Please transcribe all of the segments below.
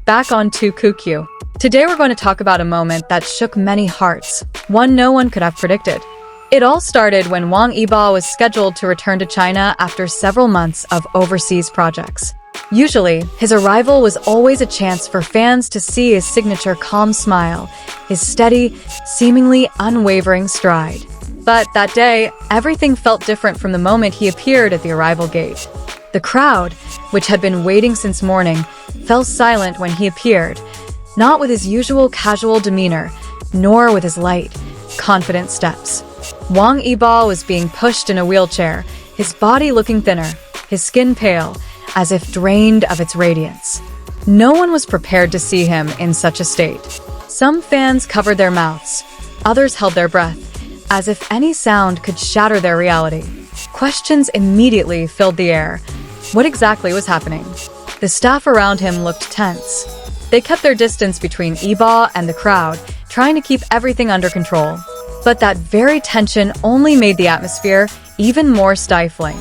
back on 2QQ. Today we're going to talk about a moment that shook many hearts, one no one could have predicted. It all started when Wang Yibo was scheduled to return to China after several months of overseas projects. Usually, his arrival was always a chance for fans to see his signature calm smile, his steady, seemingly unwavering stride. But that day, everything felt different from the moment he appeared at the arrival gate. The crowd, which had been waiting since morning, fell silent when he appeared, not with his usual casual demeanor, nor with his light, confident steps. Wang Yibo was being pushed in a wheelchair, his body looking thinner, his skin pale, as if drained of its radiance. No one was prepared to see him in such a state. Some fans covered their mouths, others held their breath, as if any sound could shatter their reality. Questions immediately filled the air. What exactly was happening? The staff around him looked tense. They kept their distance between Yibo and the crowd, trying to keep everything under control. But that very tension only made the atmosphere even more stifling.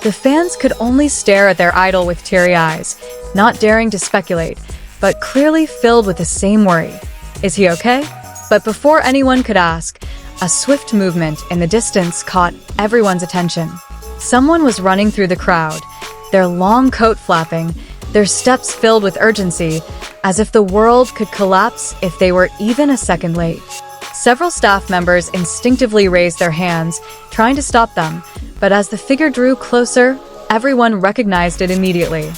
The fans could only stare at their idol with teary eyes, not daring to speculate, but clearly filled with the same worry. Is he okay? But before anyone could ask, a swift movement in the distance caught everyone's attention. Someone was running through the crowd, their long coat flapping, their steps filled with urgency, as if the world could collapse if they were even a second late. Several staff members instinctively raised their hands, trying to stop them, but as the figure drew closer, everyone recognized it immediately.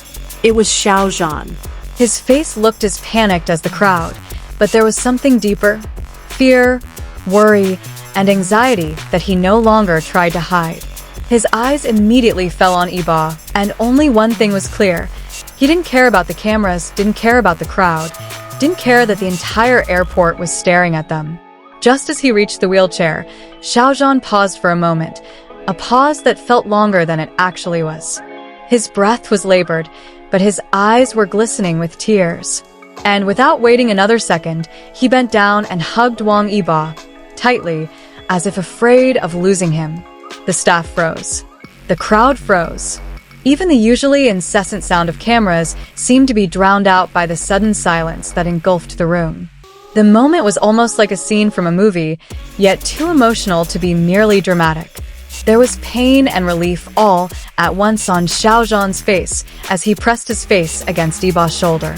It was Xiao Zhan. His face looked as panicked as the crowd, but there was something deeper: fear, worry, and anxiety that he no longer tried to hide. His eyes immediately fell on Yibo, and only one thing was clear. He didn't care about the cameras, didn't care about the crowd, didn't care that the entire airport was staring at them. Just as he reached the wheelchair, Xiao Zhan paused for a moment, a pause that felt longer than it actually was. His breath was labored, but his eyes were glistening with tears. And without waiting another second, he bent down and hugged Wang Yibo tightly, as if afraid of losing him. The staff froze. The crowd froze. Even the usually incessant sound of cameras seemed to be drowned out by the sudden silence that engulfed the room. The moment was almost like a scene from a movie, yet too emotional to be merely dramatic. There was pain and relief all at once on Xiao Zhan's face as he pressed his face against Yibo's shoulder.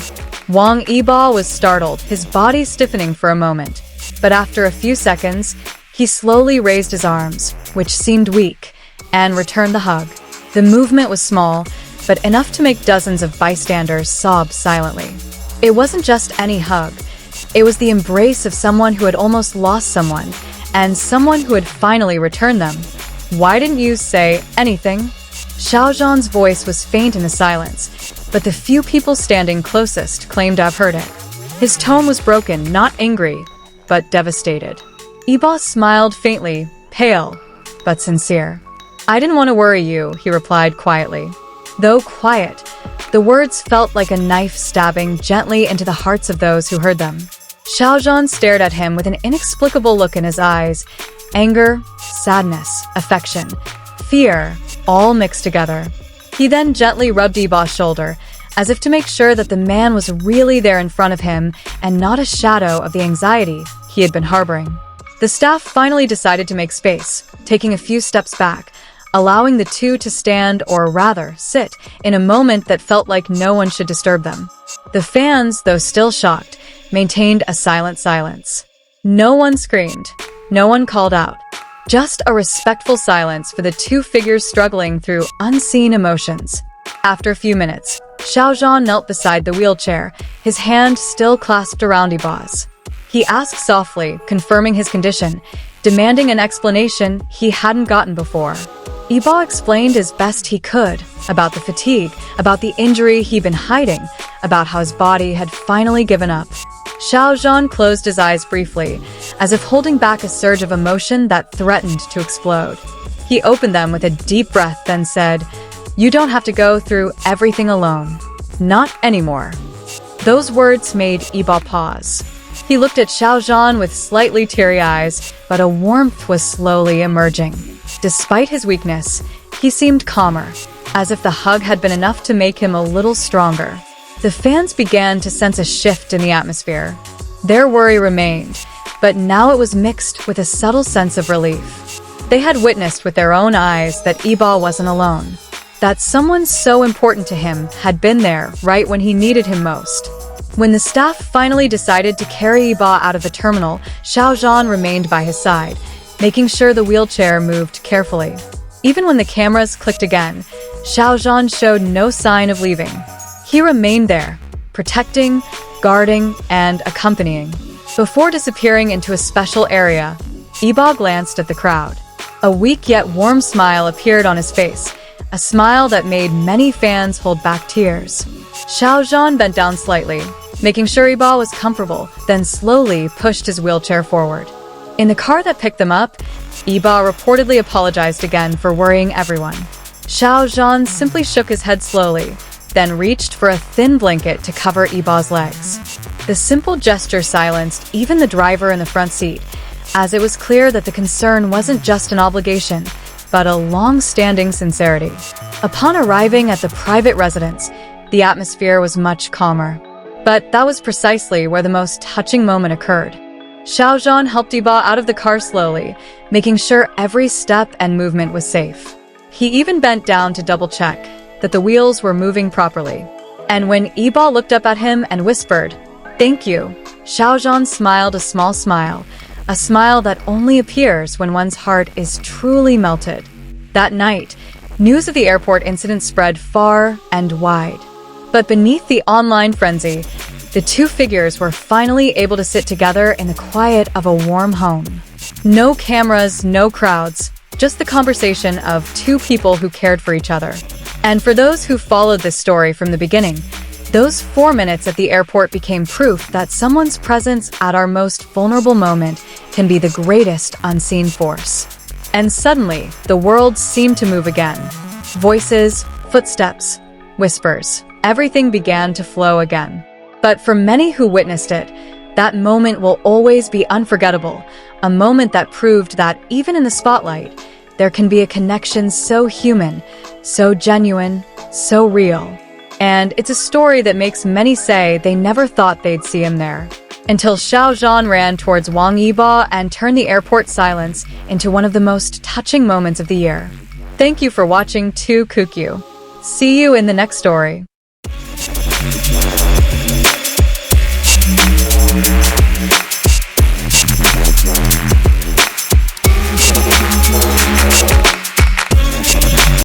Wang Yibo was startled, his body stiffening for a moment. But after a few seconds, he slowly raised his arms, which seemed weak, and returned the hug. The movement was small, but enough to make dozens of bystanders sob silently. It wasn't just any hug. It was the embrace of someone who had almost lost someone, and someone who had finally returned them. "Why didn't you say anything?" Xiao Zhan's voice was faint in the silence, but the few people standing closest claimed to have heard it. His tone was broken, not angry, but devastated. Yibo smiled faintly, pale, but sincere. "I didn't want to worry you," he replied quietly. Though quiet, the words felt like a knife stabbing gently into the hearts of those who heard them. Xiao Zhan stared at him with an inexplicable look in his eyes. Anger, sadness, affection, fear, all mixed together. He then gently rubbed Yibo's shoulder, as if to make sure that the man was really there in front of him and not a shadow of the anxiety he had been harboring. The staff finally decided to make space, taking a few steps back, allowing the two to stand, or rather, sit, in a moment that felt like no one should disturb them. The fans, though still shocked, maintained a silent silence. No one screamed. No one called out. Just a respectful silence for the two figures struggling through unseen emotions. After a few minutes, Xiao Zhan knelt beside the wheelchair, his hand still clasped around Yibo's. He asked softly, confirming his condition, demanding an explanation he hadn't gotten before. Yibo explained as best he could about the fatigue, about the injury he'd been hiding, about how his body had finally given up. Xiao Zhan closed his eyes briefly, as if holding back a surge of emotion that threatened to explode. He opened them with a deep breath, then said, "You don't have to go through everything alone. Not anymore." Those words made Yibo pause. He looked at Xiao Zhan with slightly teary eyes, but a warmth was slowly emerging. Despite his weakness, he seemed calmer, as if the hug had been enough to make him a little stronger. the fans began to sense a shift in the atmosphere. Their worry remained, but now it was mixed with a subtle sense of relief. They had witnessed with their own eyes that Yibo wasn't alone, that someone so important to him had been there right when he needed him most. When the staff finally decided to carry Yibo out of the terminal, Xiao Zhan remained by his side, making sure the wheelchair moved carefully. Even when the cameras clicked again, Xiao Zhan showed no sign of leaving. He remained there, protecting, guarding, and accompanying. Before disappearing into a special area, Yibo glanced at the crowd. A weak yet warm smile appeared on his face, a smile that made many fans hold back tears. Xiao Zhan bent down slightly, making sure Yibo was comfortable, then slowly pushed his wheelchair forward. In the car that picked them up, Yibo reportedly apologized again for worrying everyone. Xiao Zhan simply shook his head slowly, then reached for a thin blanket to cover Yibo's legs. The simple gesture silenced even the driver in the front seat, as it was clear that the concern wasn't just an obligation, but a long-standing sincerity. Upon arriving at the private residence, the atmosphere was much calmer. But that was precisely where the most touching moment occurred. Xiao Zhan helped Yibo out of the car slowly, making sure every step and movement was safe. He even bent down to double-check that the wheels were moving properly. And when Yibo looked up at him and whispered, "Thank you," Xiao Zhan smiled a small smile, a smile that only appears when one's heart is truly melted. That night, news of the airport incident spread far and wide. But beneath the online frenzy, the two figures were finally able to sit together in the quiet of a warm home. No cameras, no crowds, just the conversation of two people who cared for each other. And for those who followed this story from the beginning, those 4 minutes at the airport became proof that someone's presence at our most vulnerable moment can be the greatest unseen force. And suddenly, the world seemed to move again. Voices, footsteps, whispers, everything began to flow again. But for many who witnessed it, that moment will always be unforgettable, a moment that proved that even in the spotlight, there can be a connection so human, so genuine, so real. And it's a story that makes many say they never thought they'd see him there. Until Xiao Zhan ran towards Wang Yibo and turned the airport silence into one of the most touching moments of the year. Thank you for watching 2 Kukyu. See you in the next story.